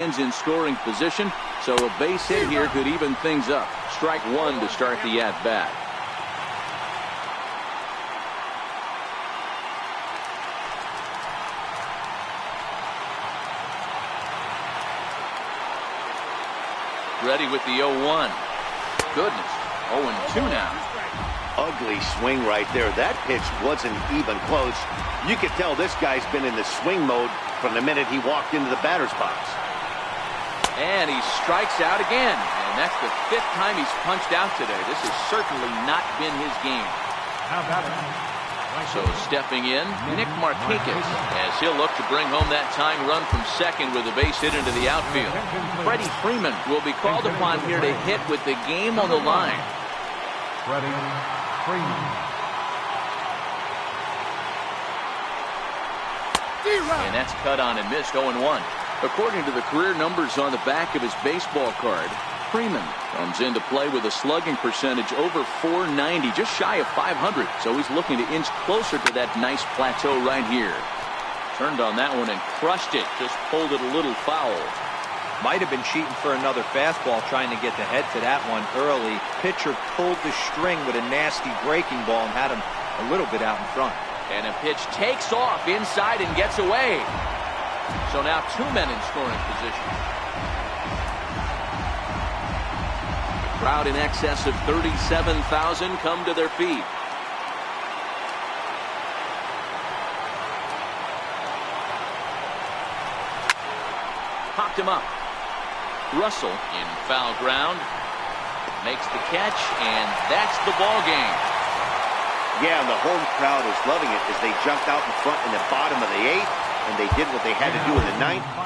seconds in scoring position, so a base hit here could even things up. Strike one to start the at-bat. Ready with the 0-1. Goodness, 0-2 now. Ugly swing right there. That pitch wasn't even close. You could tell this guy's been in the swing mode from the minute he walked into the batter's box. And he strikes out again. And that's the 5th time he's punched out today. This has certainly not been his game. So stepping in, Nick Markakis, as he'll look to bring home that tying run from second with a base hit into the outfield. Freddie Freeman will be called upon here to hit with the game on the line. Freddie Freeman. And that's cut on and missed. 0-1. According to the career numbers on the back of his baseball card, Freeman comes into play with a slugging percentage over .490, just shy of .500. So he's looking to inch closer to that nice plateau right here. Turned on that one and crushed it. Just pulled it a little foul. Might have been cheating for another fastball, trying to get the head to that one early. Pitcher pulled the string with a nasty breaking ball and had him a little bit out in front. And a pitch takes off inside and gets away. So now 2 men in scoring position. The crowd in excess of 37,000 come to their feet. Popped him up. Russell in foul ground. Makes the catch, and that's the ball game. Yeah, and the home crowd is loving it as they jumped out in front in the bottom of the 8th, and they did what they had to do in the 9th.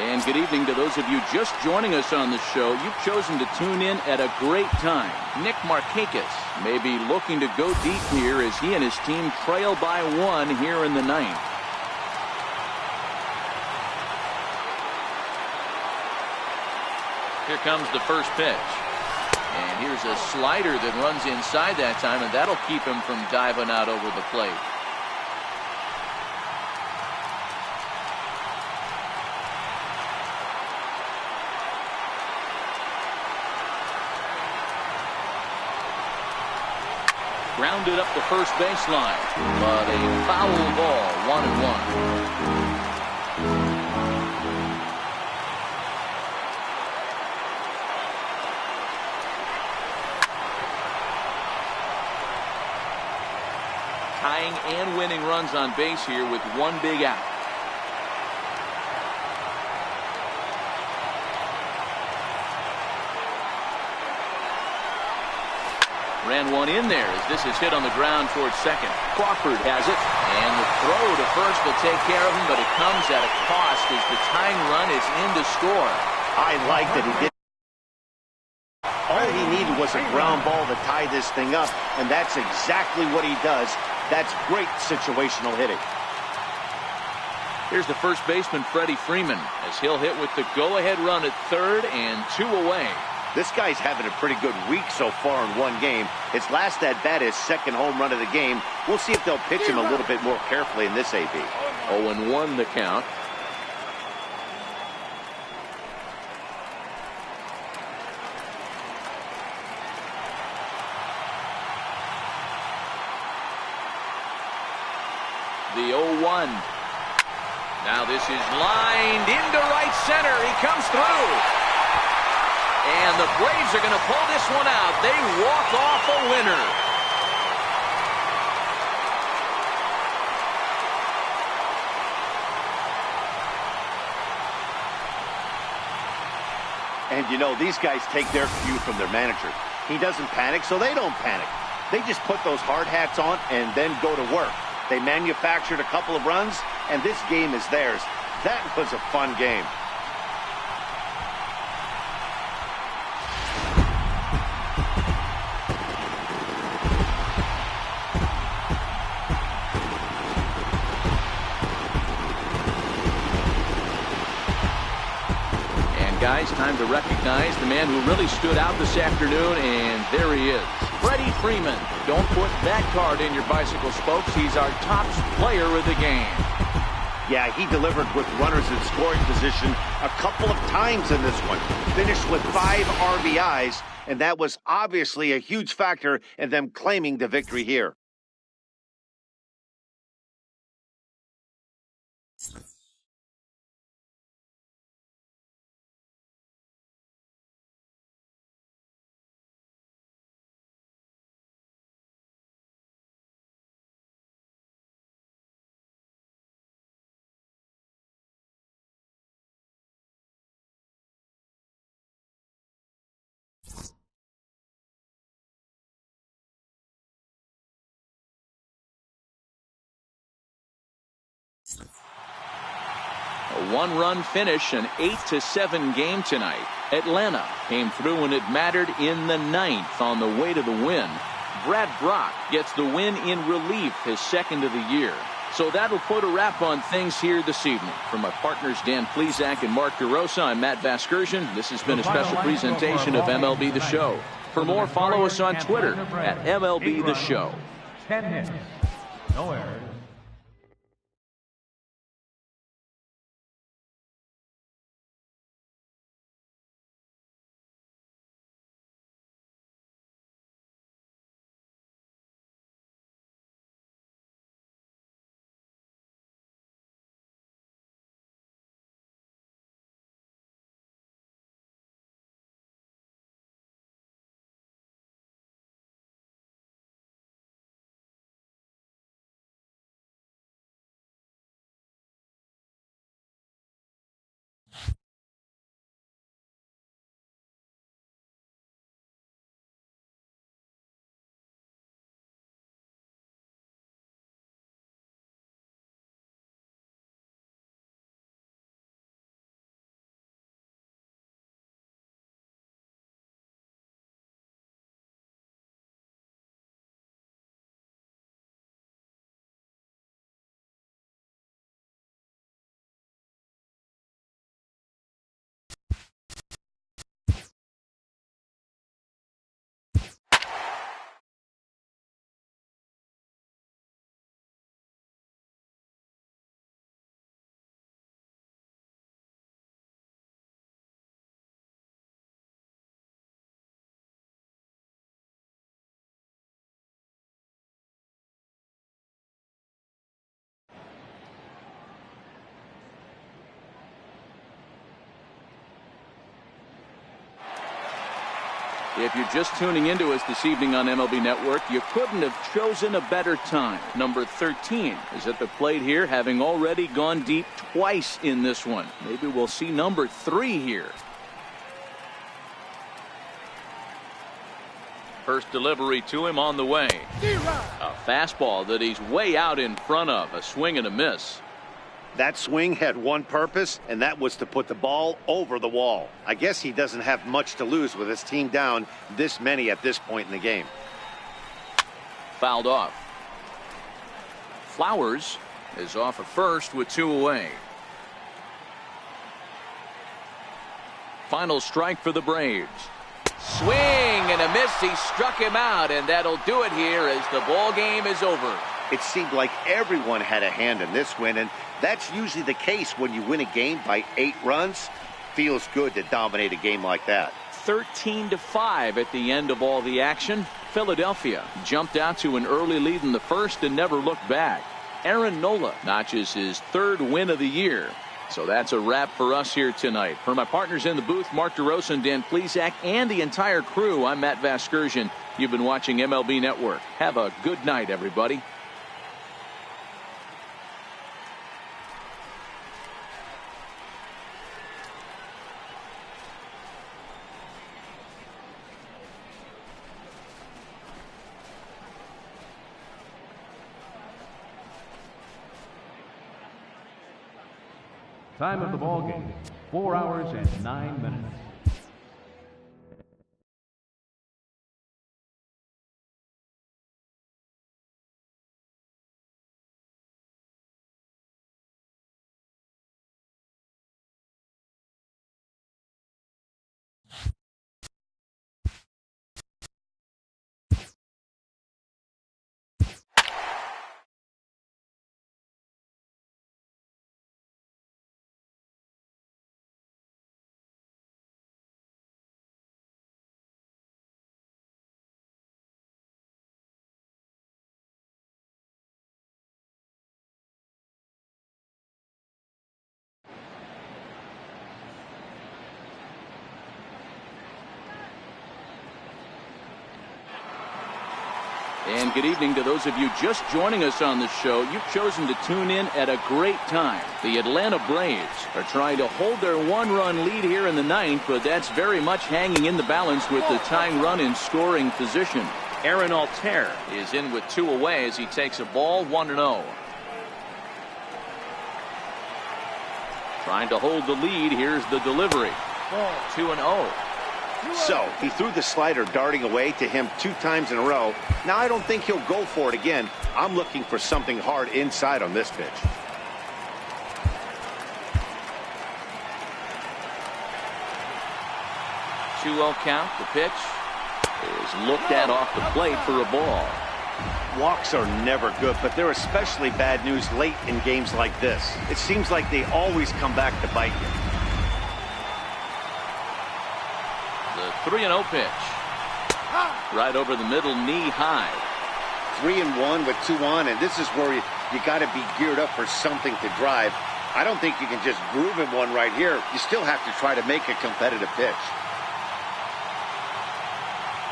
And good evening to those of you just joining us on the show. You've chosen to tune in at a great time. Nick Markakis may be looking to go deep here as he and his team trail by 1 here in the 9th. Here comes the first pitch. And here's a slider that runs inside that time, and that'll keep him from diving out over the plate. Grounded up the first baseline, but a foul ball, 1-1. Tying and winning runs on base here with 1 big out. Ran one in there as this is hit on the ground towards second. Crawford has it, and the throw to first will take care of him, but it comes at a cost as the tying run is in to score. I like that he did. All he needed was a ground ball to tie this thing up, and that's exactly what he does. That's great situational hitting. Here's the first baseman, Freddie Freeman, as he'll hit with the go-ahead run at third and 2 away. This guy's having a pretty good week so far in one game. His last at-bat is second home run of the game. We'll see if they'll pitch him a little bit more carefully in this AB. 0-1 the count. The 0-1. Now this is lined into right center. He comes through. And the Braves are going to pull this one out. They walk off a winner. And you know, these guys take their cue from their manager. He doesn't panic, so they don't panic. They just put those hard hats on and then go to work. They manufactured a couple of runs, and this game is theirs. That was a fun game. Guys, time to recognize the man who really stood out this afternoon, and there he is. Freddie Freeman. Don't put that card in your bicycle spokes. He's our top player of the game. Yeah, he delivered with runners in scoring position a couple of times in this one. Finished with 5 RBIs, and that was obviously a huge factor in them claiming the victory here. A one-run finish, an 8-7 game tonight. Atlanta came through when it mattered in the 9th on the way to the win. Brad Brock gets the win in relief, his second of the year. So that'll put a wrap on things here this evening. For my partners Dan Plesac and Mark DeRosa, I'm Matt Vasgersian. This has been a special presentation of MLB The Show. For more, follow us on Twitter at MLB The Show. 10 hits, no errors. If you're just tuning into us this evening on MLB Network, you couldn't have chosen a better time. Number 13 is at the plate here, having already gone deep twice in this one. Maybe we'll see number 3 here. First delivery to him on the way. A fastball that he's way out in front of. A swing and a miss. That swing had one purpose, and that was to put the ball over the wall. I guess he doesn't have much to lose with his team down this many at this point in the game. Fouled off. Flowers is off at first with 2 away. Final strike for the Braves. Swing and a miss. He struck him out, and that'll do it here as the ball game is over. It seemed like everyone had a hand in this win, and that's usually the case when you win a game by 8 runs. Feels good to dominate a game like that. 13-5 at the end of all the action. Philadelphia jumped out to an early lead in the first and never looked back. Aaron Nola notches his 3rd win of the year. So that's a wrap for us here tonight. For my partners in the booth, Mark DeRosa and Dan Plesac, and the entire crew, I'm Matt Vasgersian. You've been watching MLB Network. Have a good night, everybody. Time of the ball game, 4 hours and 9 minutes. And good evening to those of you just joining us on the show. You've chosen to tune in at a great time. The Atlanta Braves are trying to hold their one-run lead here in the ninth, but that's very much hanging in the balance with the tying run in scoring position. Aaron Altair is in with 2 away as he takes a ball 1-0. Trying to hold the lead. Here's the delivery. 2-0. So he threw the slider darting away to him 2 times in a row. Now I don't think he'll go for it again. I'm looking for something hard inside on this pitch. 2-0 count. The pitch is looked at off the plate for a ball. Walks are never good, but they're especially bad news late in games like this. It seems like they always come back to bite you. The 3-0 pitch. Right over the middle, knee high. 3-1 with 2 on, and this is where you got to be geared up for something to drive. I don't think you can just groove in one right here. You still have to try to make a competitive pitch.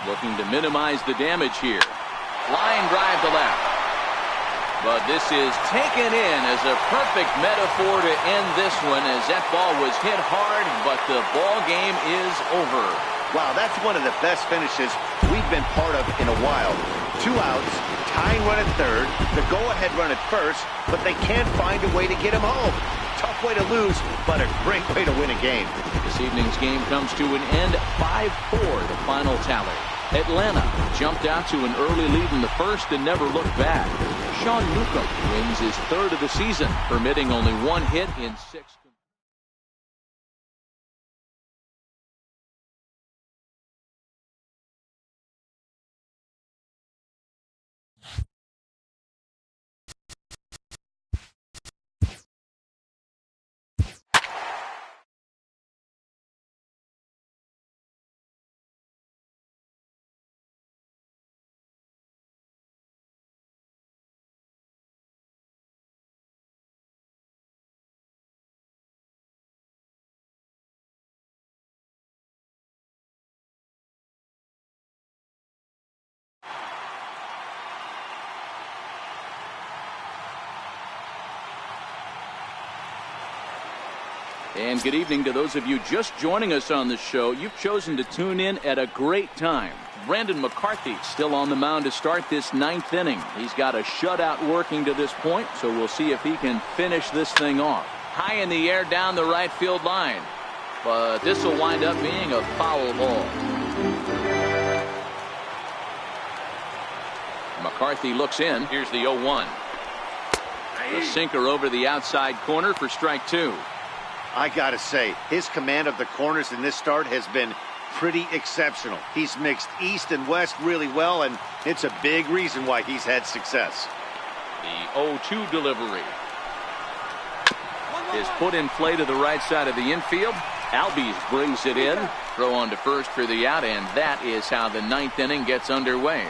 Looking to minimize the damage here. Line drive to left. But this is taken in as a perfect metaphor to end this one, as that ball was hit hard, but the ball game is over. Wow, that's one of the best finishes we've been part of in a while. 2 outs, tying run at third, the go-ahead run at first, but they can't find a way to get him home. Tough way to lose, but a great way to win a game. This evening's game comes to an end, 5-4, the final tally. Atlanta jumped out to an early lead in the first and never looked back. Sean Newcomb wins his 3rd of the season, permitting only 1 hit in 6. And good evening to those of you just joining us on the show. You've chosen to tune in at a great time. Brandon McCarthy still on the mound to start this 9th inning. He's got a shutout working to this point, so we'll see if he can finish this thing off. High in the air down the right field line. But this will wind up being a foul ball. McCarthy looks in. Here's the 0-1. The sinker over the outside corner for strike 2. I gotta say, his command of the corners in this start has been pretty exceptional. He's mixed east and west really well, and it's a big reason why he's had success. The 0-2 delivery is put in play to the right side of the infield. Albies brings it in. Throw on to first for the out, and that is how the 9th inning gets underway.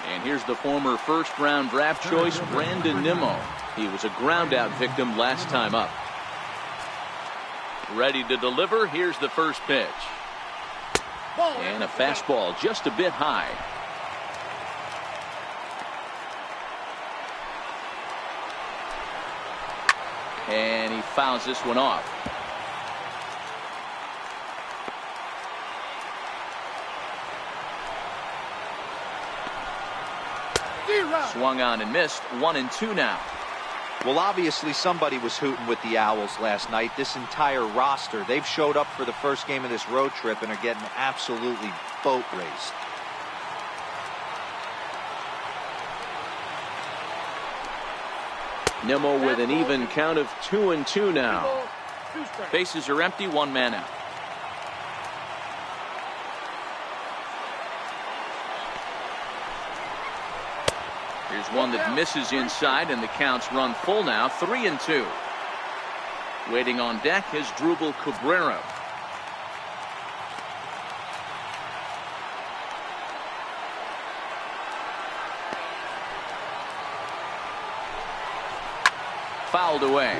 And here's the former first-round draft choice, Brandon Nimmo. He was a ground-out victim last time up. Ready to deliver. Here's the first pitch. And a fastball just a bit high. And he fouls this one off. Swung on and missed. 1-2 now. Well, obviously somebody was hooting with the Owls last night. This entire roster, they've showed up for the first game of this road trip and are getting absolutely boat raced. Nimmo with an even count of 2-2 now. Bases are empty, one man out. Here's one that misses inside, and the count's run full now, 3-2. Waiting on deck is Drupal Cabrera. Fouled away.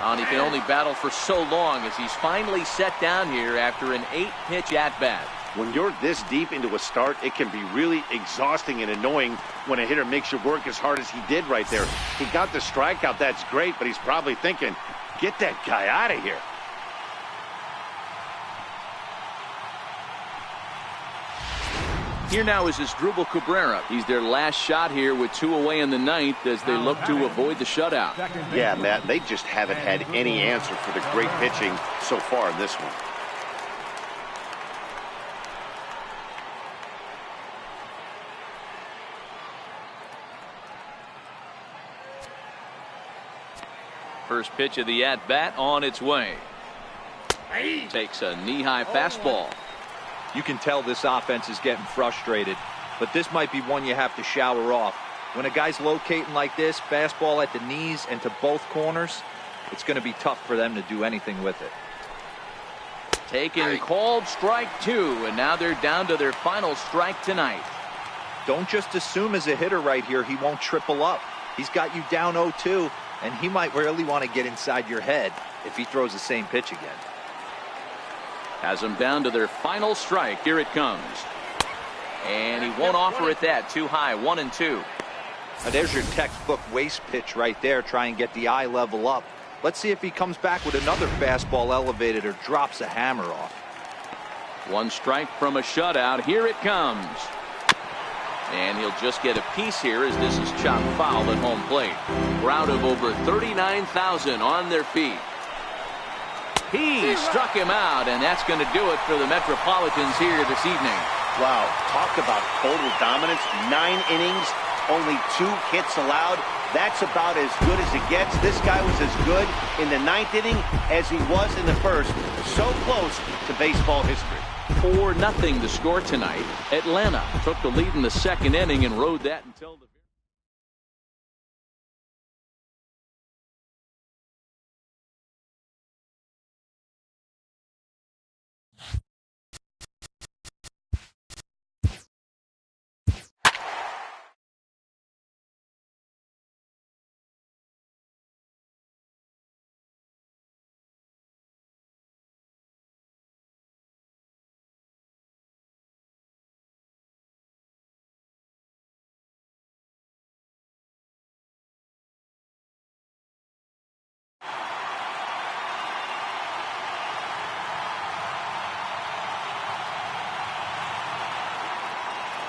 And he can only battle for so long as he's finally set down here after an 8-pitch at-bat. When you're this deep into a start, it can be really exhausting and annoying when a hitter makes you work as hard as he did right there. He got the strikeout, that's great, but he's probably thinking, get that guy out of here. Here now is Drupal Cabrera. He's their last shot here with 2 away in the ninth as they look to avoid the shutout. Yeah, Matt, they just haven't had any answer for the great pitching so far in this one. First pitch of the at-bat on its way. Takes a knee-high fastball. You can tell this offense is getting frustrated, but this might be one you have to shower off. When a guy's locating like this, fastball at the knees and to both corners, it's going to be tough for them to do anything with it. Taken, called, strike 2, and now they're down to their final strike tonight. Don't just assume as a hitter right here he won't triple up. He's got you down 0-2, and he might really want to get inside your head if he throws the same pitch again. Has them down to their final strike. Here it comes. And he won't offer it that. Too high. 1-2. Now there's your textbook waste pitch right there. Try and get the eye level up. Let's see if he comes back with another fastball elevated or drops a hammer off. 1 strike from a shutout. Here it comes. And he'll just get a piece here as this is chopped foul at home plate. Crowd of over 39,000 on their feet. He struck him out, and that's going to do it for the Metropolitans here this evening. Wow, talk about total dominance. 9 innings, only 2 hits allowed. That's about as good as it gets. This guy was as good in the 9th inning as he was in the first. So close to baseball history. 4-0 the score tonight. Atlanta took the lead in the 2nd inning and rode that until the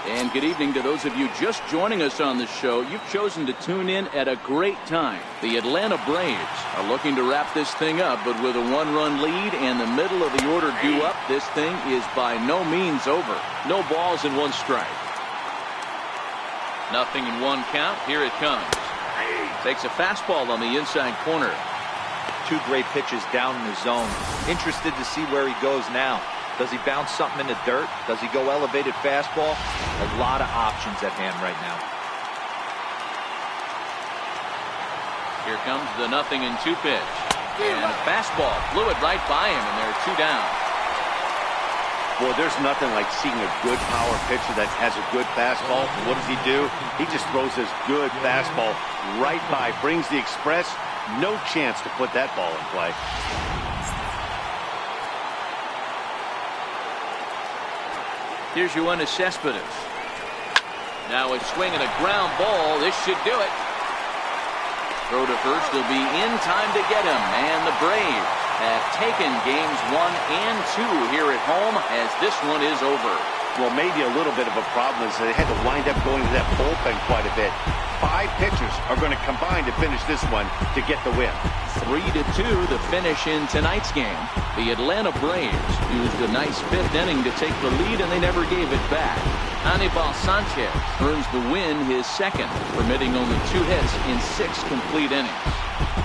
And good evening to those of you just joining us on the show. You've chosen to tune in at a great time. The Atlanta Braves are looking to wrap this thing up, but with a 1-run lead and the middle of the order due up, this thing is by no means over. No balls and 1 strike. 0 and 1 count. Here it comes. Takes a fastball on the inside corner. 2 great pitches down in the zone. Interested to see where he goes now. Does he bounce something in the dirt? Does he go elevated fastball? A lot of options at hand right now. Here comes the 0 and 2 pitch. And a fastball blew it right by him, and they're 2 down. Boy, there's nothing like seeing a good power pitcher that has a good fastball. What does he do? He just throws his good fastball right by, brings the express. No chance to put that ball in play. Here's Yoenis Cespedes. Now a swing and a ground ball this should do it. Throw to first. He'll be in time to get him. And the Braves have taken games 1 and 2 here at home as this one is over. Well, maybe a little bit of a problem is they had to wind up going to that bullpen quite a bit. 5 pitchers are going to combine to finish this one to get the win. 3-2 the finish in tonight's game. The Atlanta Braves used a nice 5th inning to take the lead, and they never gave it back. Anibal Sanchez earns the win, his 2nd, permitting only 2 hits in 6 complete innings.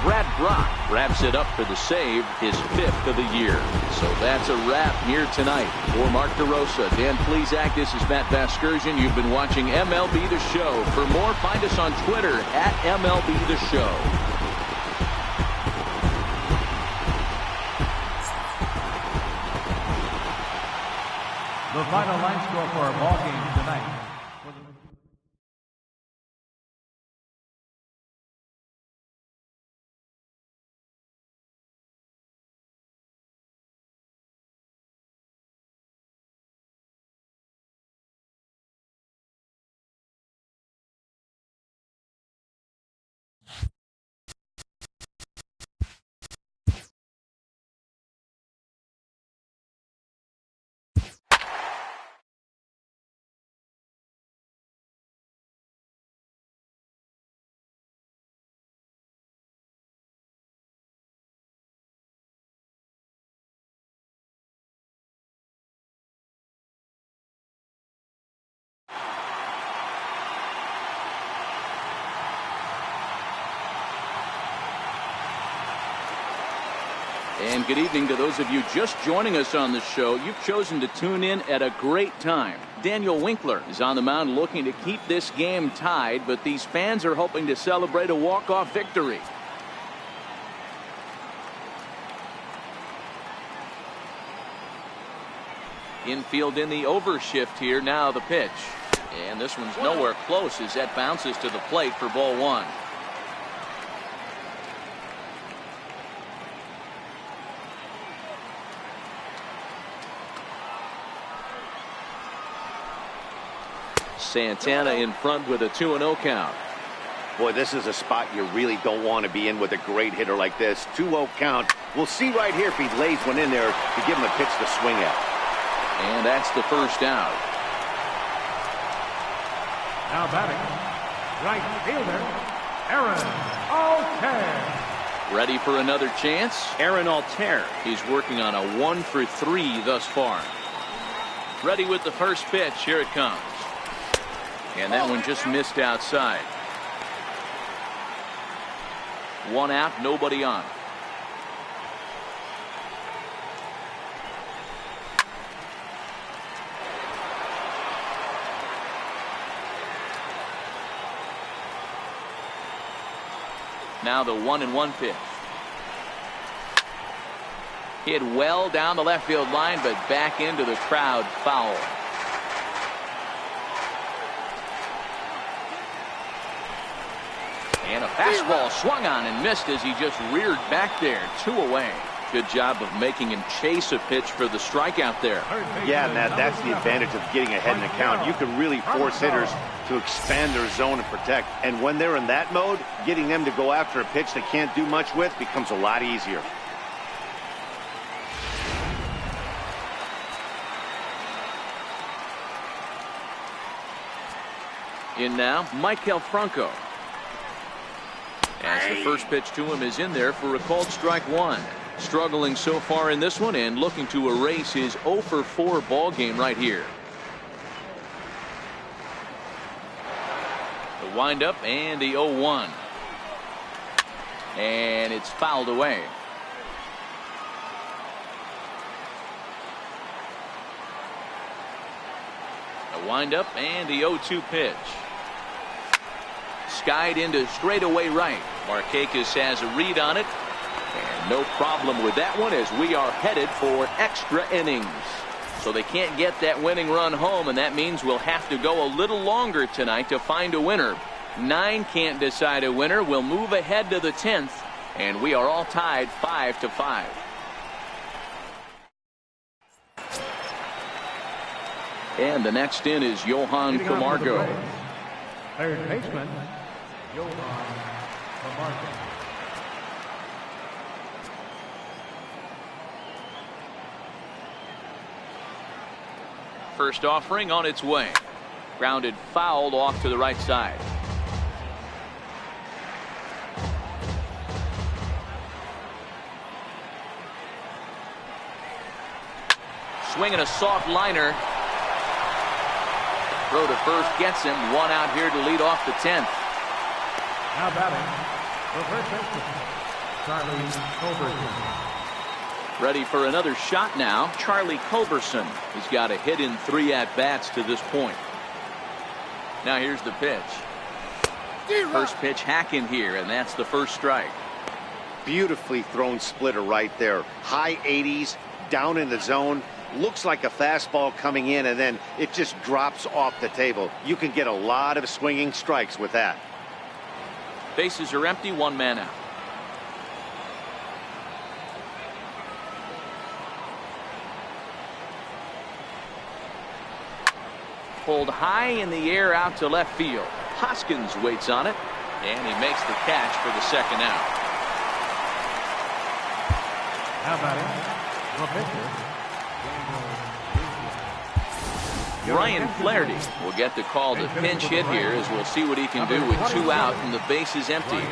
Brad Brock wraps it up for the save, his 5th of the year. So that's a wrap here tonight. For Mark DeRosa, Dan Plesac, this is Matt Vasgersian. You've been watching MLB The Show. For more, find us on Twitter at MLB The Show. The final line score for our ball game tonight. And good evening to those of you just joining us on the show. You've chosen to tune in at a great time. Daniel Winkler is on the mound looking to keep this game tied, but these fans are hoping to celebrate a walk-off victory. Infield in the overshift here. Now the pitch. And this one's nowhere close as that bounces to the plate for ball 1. Santana in front with a 2-0 count. Boy, this is a spot you really don't want to be in with a great hitter like this. 2-0 count. We'll see right here if he lays one in there to give him a pitch to swing at. And that's the first out. Now batting, right fielder, Aaron Altair. Ready for another chance? Aaron Altair. He's working on a 1-for-3 thus far. Ready with the first pitch. Here it comes. And that one just missed outside. 1 out, nobody on. Now the 1-1 pitch. Hit well down the left field line, but back into the crowd, foul. And a fastball swung on and missed as he just reared back there. 2 away. Good job of making him chase a pitch for the strikeout there. Yeah, Matt, that's the advantage of getting ahead in the count. You can really force hitters to expand their zone and protect. And when they're in that mode, getting them to go after a pitch they can't do much with becomes a lot easier. In now, Maikel Franco. As the first pitch to him is in there for a called strike 1. Struggling so far in this one and looking to erase his 0-for-4 ball game right here. The windup and the 0-1. And it's fouled away. The windup and the 0-2 pitch. Skied into straightaway right. Markakis has a read on it. And no problem with that one as we are headed for extra innings. So they can't get that winning run home, and that means we'll have to go a little longer tonight to find a winner. 9 can't decide a winner. We'll move ahead to the 10th, and we are all tied 5-5. And the next in is Johan Camargo. Third baseman, Marcotte. First offering on its way. Grounded foul off to the right side. Swinging a soft liner. Throw to first gets him. One out here to lead off the 10th. Now batting for first baseman, Charlie Culberson. Ready for another shot now. Charlie Culberson. He's got a hit in 3 at-bats to this point. Now here's the pitch. First pitch hacking here, and that's the first strike. Beautifully thrown splitter right there. High 80s, down in the zone. Looks like a fastball coming in, and then it just drops off the table. You can get a lot of swinging strikes with that. Bases are empty, 1 man out. Pulled high in the air out to left field. Hoskins waits on it, and he makes the catch for the second out. How about it? Ryan Flaherty will get the call to pinch hit here, as we'll see what he can do with 2 out and the bases empty.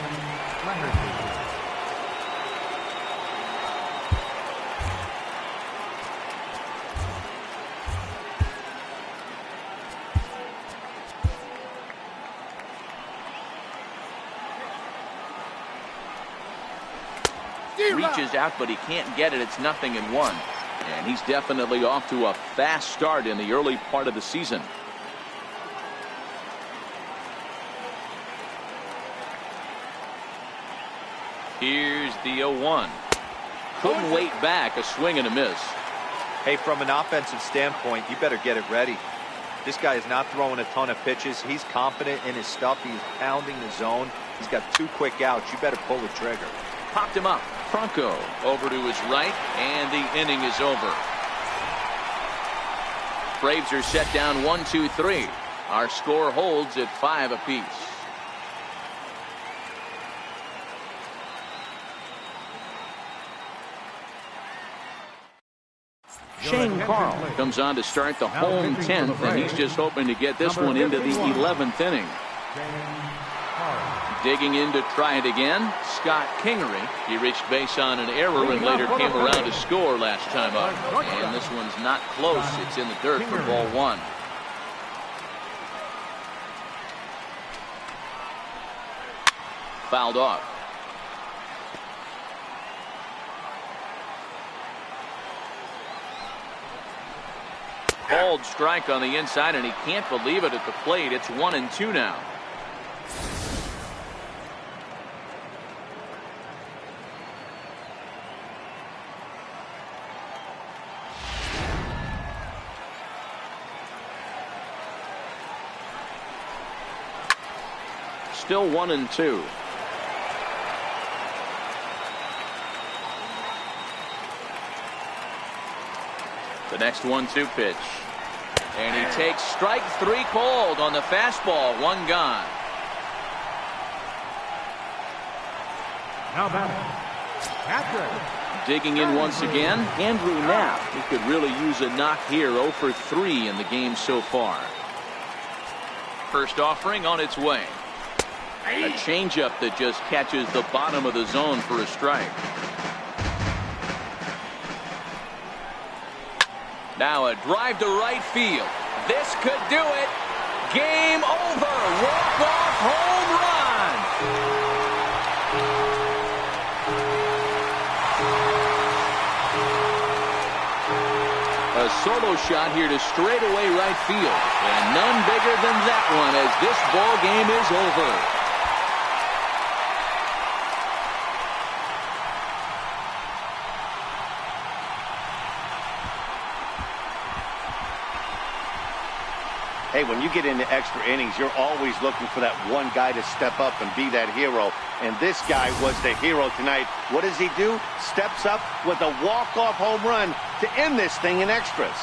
Reaches out, but he can't get it. It's 0-1. And he's definitely off to a fast start in the early part of the season. Here's the 0-1. Couldn't wait back. A swing and a miss. Hey, from an offensive standpoint, you better get it ready. This guy is not throwing a ton of pitches. He's confident in his stuff. He's pounding the zone. He's got 2 quick outs. You better pull the trigger. Popped him up. Franco over to his right, and the inning is over. Braves are set down 1-2-3. Our score holds at 5 apiece. Shane Carl comes on to start the home 10th, and he's just hoping to get this one into the 11th inning. Digging in to try it again, Scott Kingery. He reached base on an error and later came around to score last time up. And this one's not close. It's in the dirt for ball 1. Fouled off. Called strike on the inside, and he can't believe it at the plate. It's 1-2 now. Still 1-2. The next 1-2 pitch. And he takes strike 3 called on the fastball. 1 gone. Now Patrick. Digging in once again, Andrew Knapp. He could really use a knock here. 0 for 3 in the game so far. First offering on its way. A changeup that just catches the bottom of the zone for a strike. Now a drive to right field. This could do it. Game over. Walk-off home run. A solo shot here to straightaway right field. And none bigger than that one as this ball game is over. Hey, when you get into extra innings, you're always looking for that one guy to step up and be that hero. And this guy was the hero tonight. What does he do? Steps up with a walk-off home run to end this thing in extras.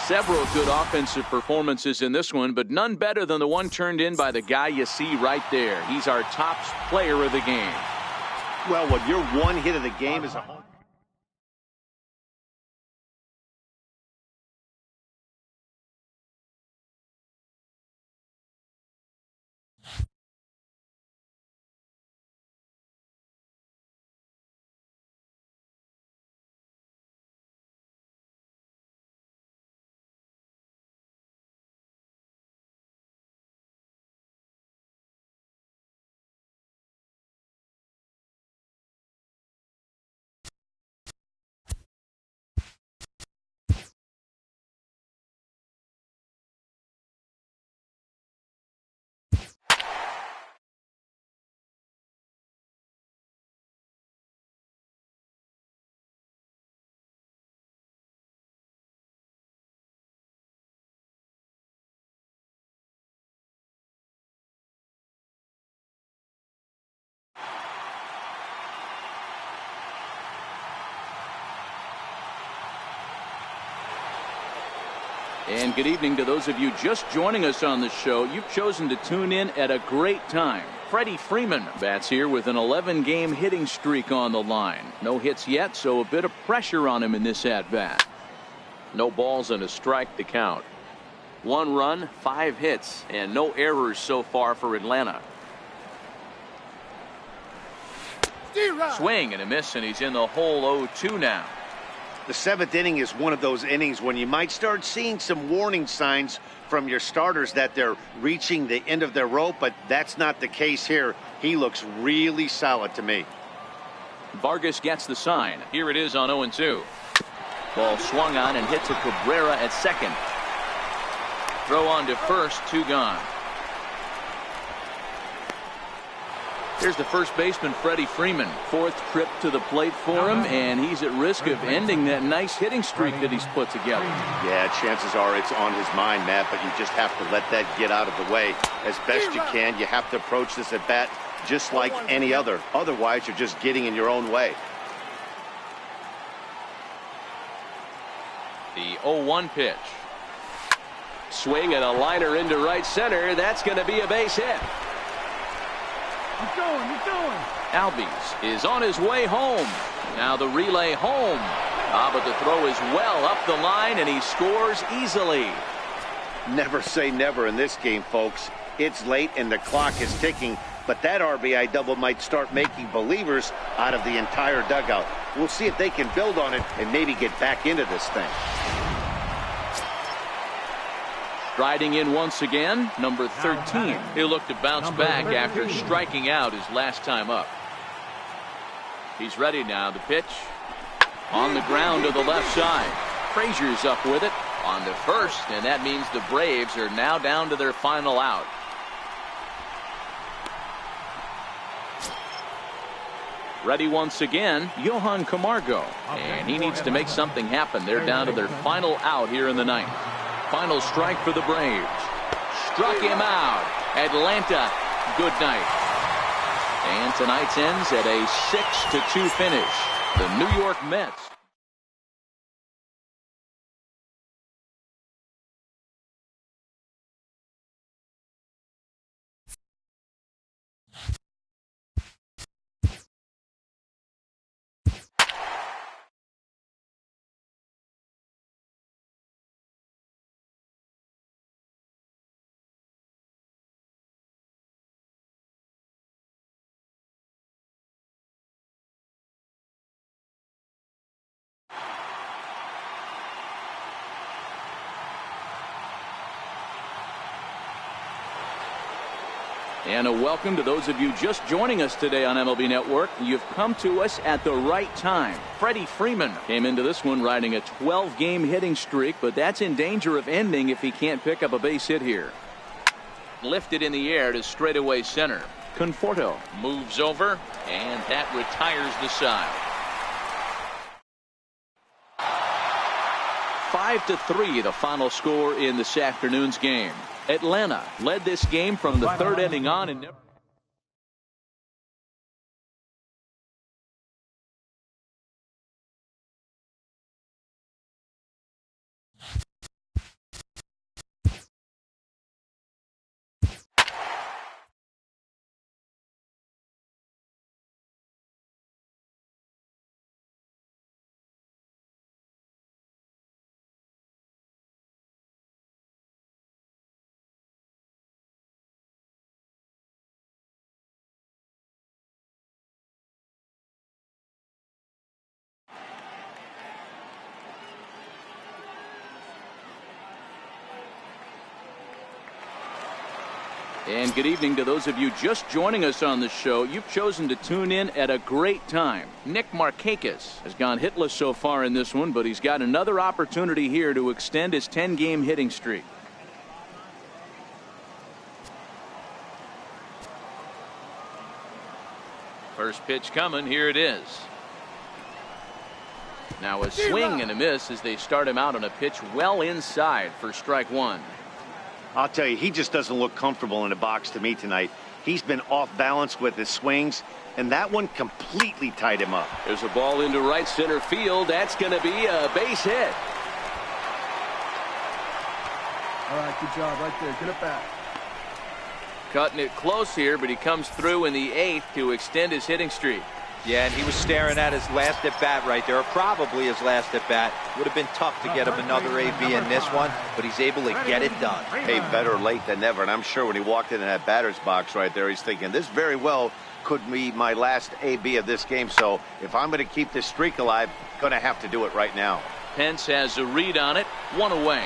Several good offensive performances in this one, but none better than the one turned in by the guy you see right there. He's our top player of the game. Well, when your one hit of the game is a home. And good evening to those of you just joining us on the show. You've chosen to tune in at a great time. Freddie Freeman bats here with an 11-game hitting streak on the line. No hits yet, so a bit of pressure on him in this at-bat. No balls and a strike to count. 1 run, 5 hits, and no errors so far for Atlanta. Swing and a miss, and he's in the hole 0-2 now. The 7th inning is one of those innings when you might start seeing some warning signs from your starters that they're reaching the end of their rope, but that's not the case here. He looks really solid to me. Vargas gets the sign. Here it is on 0-2. Ball swung on and hit to Cabrera at second. Throw on to first, 2 gone. Here's the first baseman, Freddie Freeman. 4th trip to the plate for him, and he's at risk of ending that nice hitting streak that he's put together. Yeah, chances are it's on his mind, Matt, but you just have to let that get out of the way as best you can. You have to approach this at bat just like any other. Otherwise, you're just getting in your own way. The 0-1 pitch. Swing and a liner into right center. That's going to be a base hit. He's going. Albies is on his way home. Now the relay home. But the throw is well up the line, and he scores easily. Never say never in this game, folks. It's late and the clock is ticking, but that RBI double might start making believers out of the entire dugout. We'll see if they can build on it and maybe get back into this thing. Striding in once again, number 13. He'll look to bounce back after striking out his last time up. He's ready now. The pitch on the ground to the left side. Frazier's up with it on the first, and that means the Braves are now down to their final out. Ready once again, Johan Camargo, and he needs to make something happen. They're down to their final out here in the 9th. Final strike for the Braves. Struck him out. Atlanta, good night. And tonight's ends at a 6-2 finish. The New York Mets. And a welcome to those of you just joining us today on MLB Network. You've come to us at the right time. Freddie Freeman came into this one riding a 12-game hitting streak, but that's in danger of ending if he can't pick up a base hit here. Lifted in the air to straightaway center. Conforto moves over, and that retires the side. 5-3 the final score in this afternoon's game. Atlanta led this game from the 3rd inning on and never And good evening to those of you just joining us on the show. You've chosen to tune in at a great time. Nick Markakis has gone hitless so far in this one, but he's got another opportunity here to extend his 10-game hitting streak. First pitch coming. Here it is. Now a swing and a miss as they start him out on a pitch well inside for strike one. I'll tell you, he just doesn't look comfortable in the box to me tonight. He's been off balance with his swings, and that one completely tied him up. There's a ball into right center field. That's going to be a base hit. All right, good job right there. Get it back. Cutting it close here, but he comes through in the 8th to extend his hitting streak. Yeah, and he was staring at his last at bat right there, or probably his last at bat. Would have been tough to get him another AB in this one, but he's able to get it done. Hey, better late than never. And I'm sure when he walked into that batter's box right there, he's thinking, this very well could be my last AB of this game. So if I'm going to keep this streak alive, going to have to do it right now. Pence has a read on it. One away.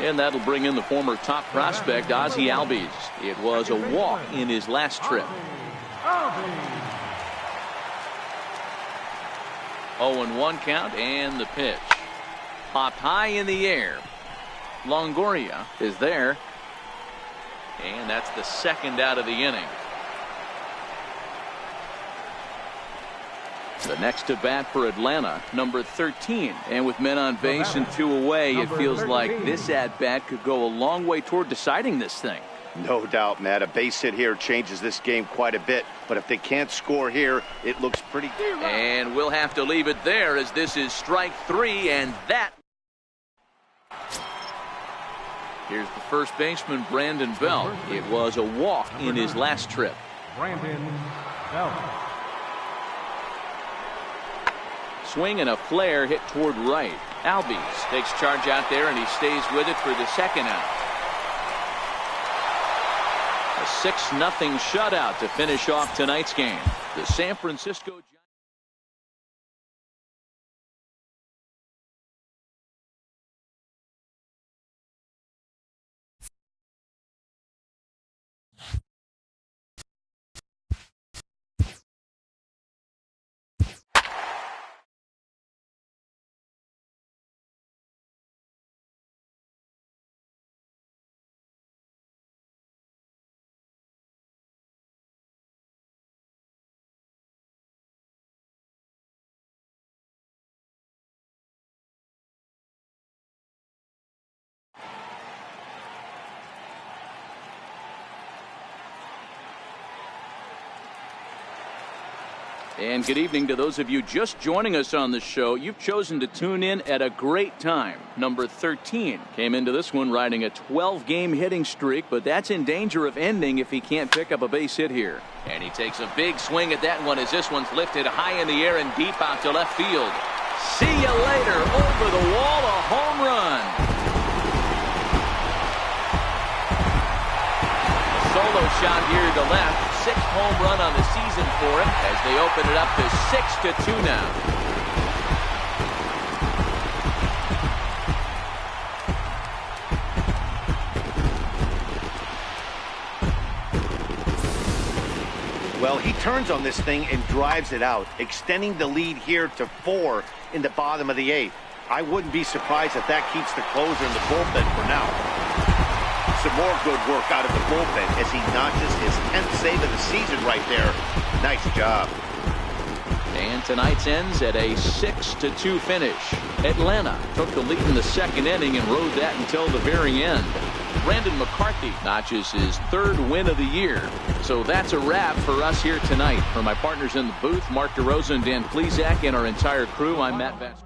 And that'll bring in the former top prospect, Ozzie Albies. It was a walk in his last trip. 0-1 count and the pitch. Popped high in the air. Longoria is there. And that's the second out of the inning. The next to bat for Atlanta, number 13. And with men on base and 2 away, it feels like this at-bat could go a long way toward deciding this thing. No doubt, Matt. A base hit here changes this game quite a bit. But if they can't score here, it looks pretty good. And we'll have to leave it there as this is strike 3, and that. Here's the first baseman, Brandon Belt. It was a walk in his last trip. Brandon Belt. Swing and a flare hit toward right. Albies takes charge out there, and he stays with it for the second out. A 6-0 shutout to finish off tonight's game. The San Francisco Giants. And good evening to those of you just joining us on the show. You've chosen to tune in at a great time. Number 13 came into this one riding a 12-game hitting streak, but that's in danger of ending if he can't pick up a base hit here. And he takes a big swing at that one as this one's lifted high in the air and deep out to left field. See you later. Over the wall, a home run. A solo shot here to left. 6th home run on the season for him as they open it up to 6-2 now. Well, he turns on this thing and drives it out, extending the lead here to 4 in the bottom of the 8th. I wouldn't be surprised if that keeps the closer in the bullpen for now. Some more good work out of the bullpen as he notches his 10th save of the season right there. Nice job. And tonight's ends at a 6-2 finish. Atlanta took the lead in the second inning and rode that until the very end. Brandon McCarthy notches his 3rd win of the year. So that's a wrap for us here tonight. For my partners in the booth, Mark DeRosa and Dan Plesac, and our entire crew, I'm Matt Vest.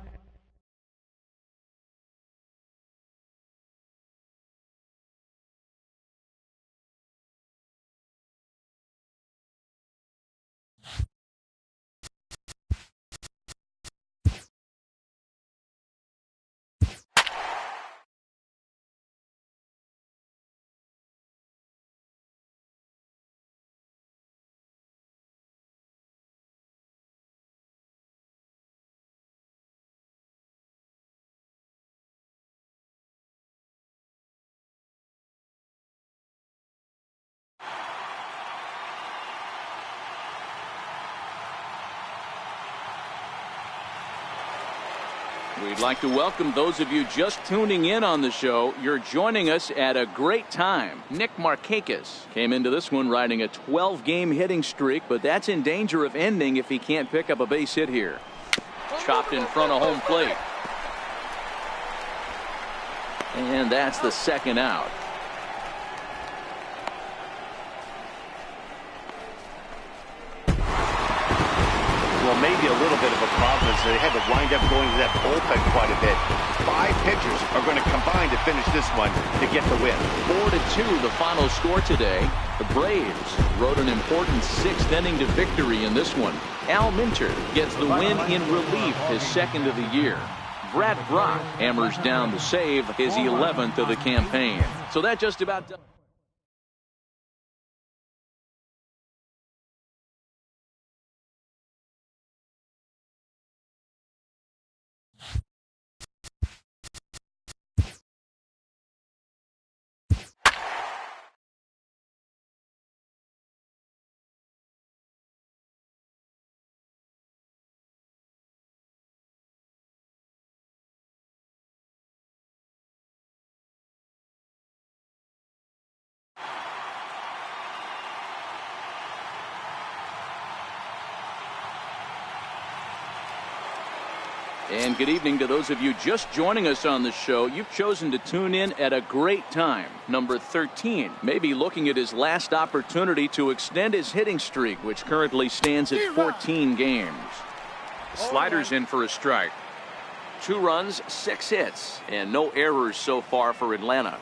We'd like to welcome those of you just tuning in on the show. You're joining us at a great time. Nick Markakis came into this one riding a 12-game hitting streak, but that's in danger of ending if he can't pick up a base hit here. Chopped in front of home plate. And that's the second out. Well, maybe a little bit of a problem is they had to wind up going to that bullpen quite a bit. 5 pitchers are going to combine to finish this one to get the win. 4-2 the final score today. The Braves rode an important 6th inning to victory in this one. Al Minter gets the win in relief, his 2nd of the year. Brad Brock hammers down the save, his 11th of the campaign. So that just about does. And good evening to those of you just joining us on the show. You've chosen to tune in at a great time. Number 13 may be looking at his last opportunity to extend his hitting streak, which currently stands at 14 games. Sliders in for a strike. 2 runs, 6 hits, and no errors so far for Atlanta.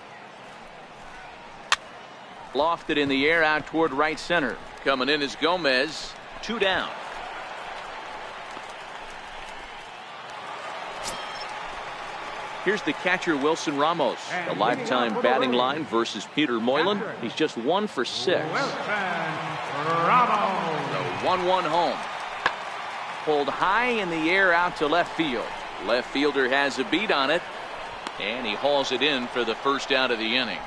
Lofted in the air out toward right center. Coming in is Gomez. 2 down. Here's the catcher, Wilson Ramos. A lifetime batting line versus Peter Moylan. He's just 1 for 6. The 1-1 home. Pulled high in the air out to left field. Left fielder has a beat on it, and he hauls it in for the first out of the inning.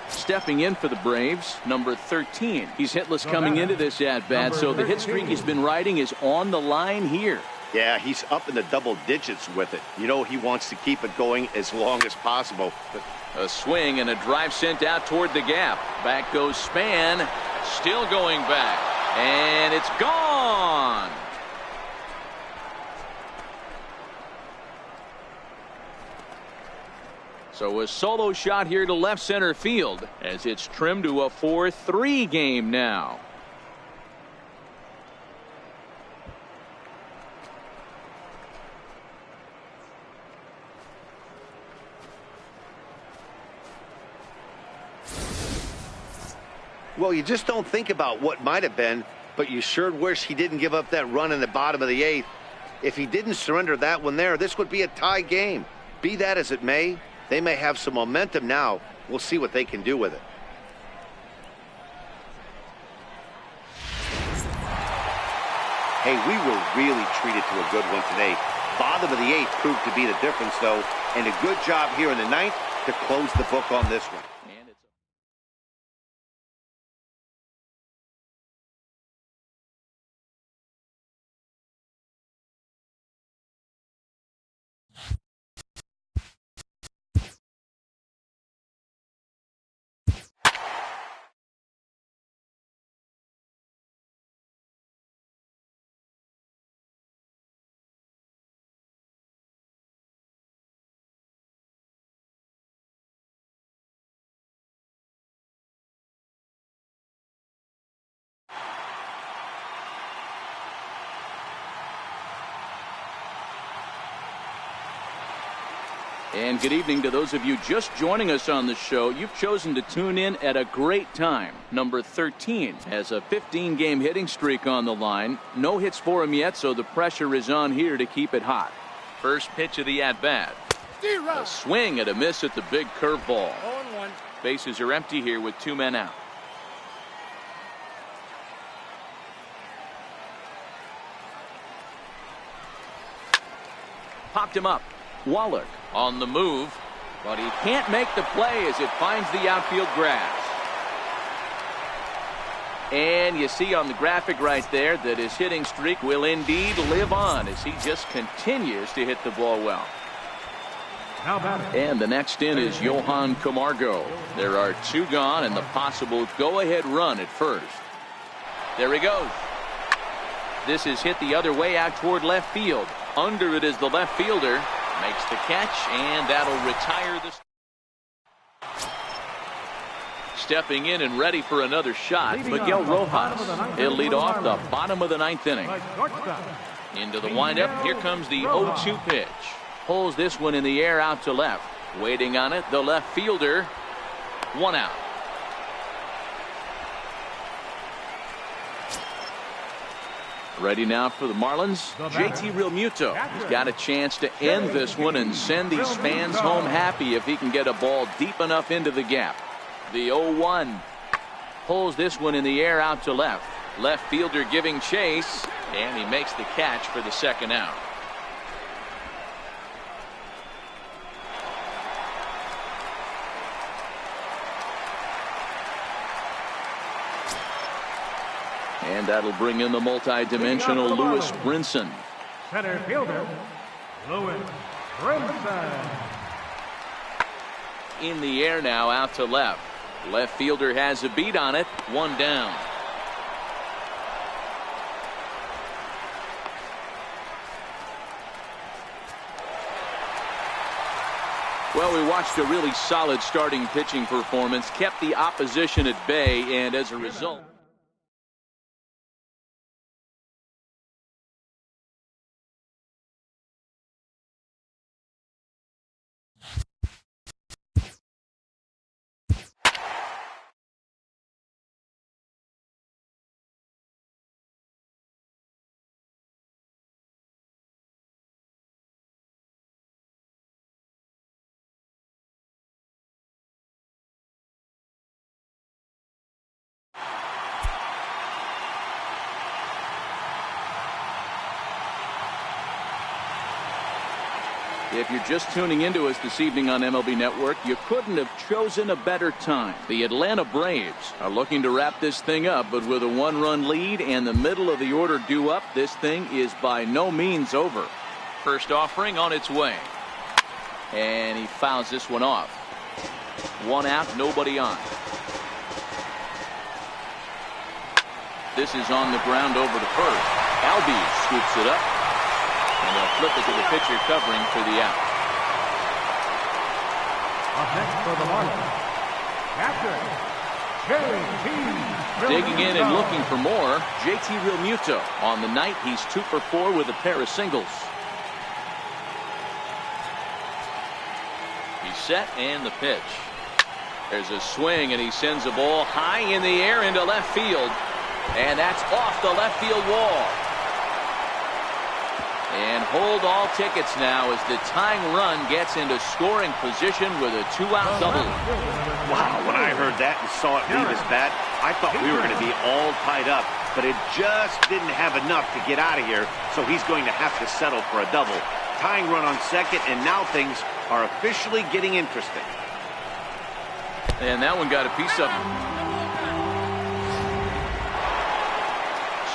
Stepping in for the Braves, number 13. He's hitless coming into this at-bat, so the hit streak he's been riding is on the line here. Yeah, he's up in the double digits with it. You know, he wants to keep it going as long as possible. A swing and a drive sent out toward the gap. Back goes Span, still going back, and it's gone. So a solo shot here to left center field as it's trimmed to a 4-3 game now. Well, you just don't think about what might have been, but you sure wish he didn't give up that run in the bottom of the 8th. If he didn't surrender that one there, this would be a tie game. Be that as it may, they may have some momentum now. We'll see what they can do with it. Hey, we were really treated to a good one today. Bottom of the 8th proved to be the difference, though, and a good job here in the 9th to close the book on this one. And good evening to those of you just joining us on the show. You've chosen to tune in at a great time. Number 13 has a 15-game hitting streak on the line. No hits for him yet, so the pressure is on here to keep it hot. First pitch of the at-bat. A swing and a miss at the big curveball. Bases are empty here with 2 men out. Popped him up. Wallach on the move, but he can't make the play as it finds the outfield grass. And you see on the graphic right there that his hitting streak will indeed live on as he just continues to hit the ball well. And the next in is Johan Camargo. There are 2 gone and the possible go-ahead run at first. There he goes. This is hit the other way out toward left field. Under it is the left fielder. Makes the catch, and that'll retire this. Stepping in and ready for another shot, Miguel Rojas. He'll lead off the bottom of the 9th inning. Into the windup. Here comes the 0-2 pitch. Pulls this one in the air out to left. Waiting on it, the left fielder. 1 out. Ready now for the Marlins, JT Realmuto. He's got a chance to end this one and send these fans home happy if he can get a ball deep enough into the gap. The 0-1 pulls this one in the air out to left. Left fielder giving chase, and he makes the catch for the 2nd out. And that'll bring in the multi-dimensional Lewis Brinson. Center fielder, Lewis Brinson. In the air now out to left. Left fielder has a beat on it. 1 down. Well, we watched a really solid starting pitching performance, kept the opposition at bay, and as a result. If you're just tuning into us this evening on MLB Network, you couldn't have chosen a better time. The Atlanta Braves are looking to wrap this thing up, but with a 1-run lead and the middle of the order due up, this thing is by no means over. First offering on its way. And he fouls this one off. 1 out, nobody on. This is on the ground over to first. Albies scoops it up. And they'll flip it to the pitcher covering for the out. Up next for the Marlins, Captain JT. Digging in and looking for more, JT Realmuto. On the night, he's 2 for 4 with a pair of singles. He's set and the pitch. There's a swing and he sends a ball high in the air into left field. And that's off the left field wall. And hold all tickets now as the tying run gets into scoring position with a 2-out double. Wow, when I heard that and saw it leave his bat, I thought we were going to be all tied up, but it just didn't have enough to get out of here, so he's going to have to settle for a double. Tying run on second, and now things are officially getting interesting. And that one got a piece of him.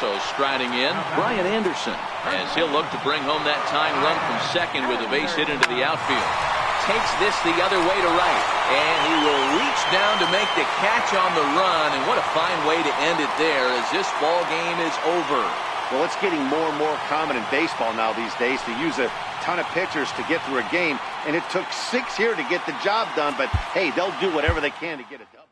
So striding in, Brian Anderson, as he'll look to bring home that tying run from second with a base hit into the outfield. Takes this the other way to right, and he will reach down to make the catch on the run, and what a fine way to end it there as this ball game is over. Well, it's getting more and more common in baseball now these days to use a ton of pitchers to get through a game, and it took 6 here to get the job done, but hey, they'll do whatever they can to get it done.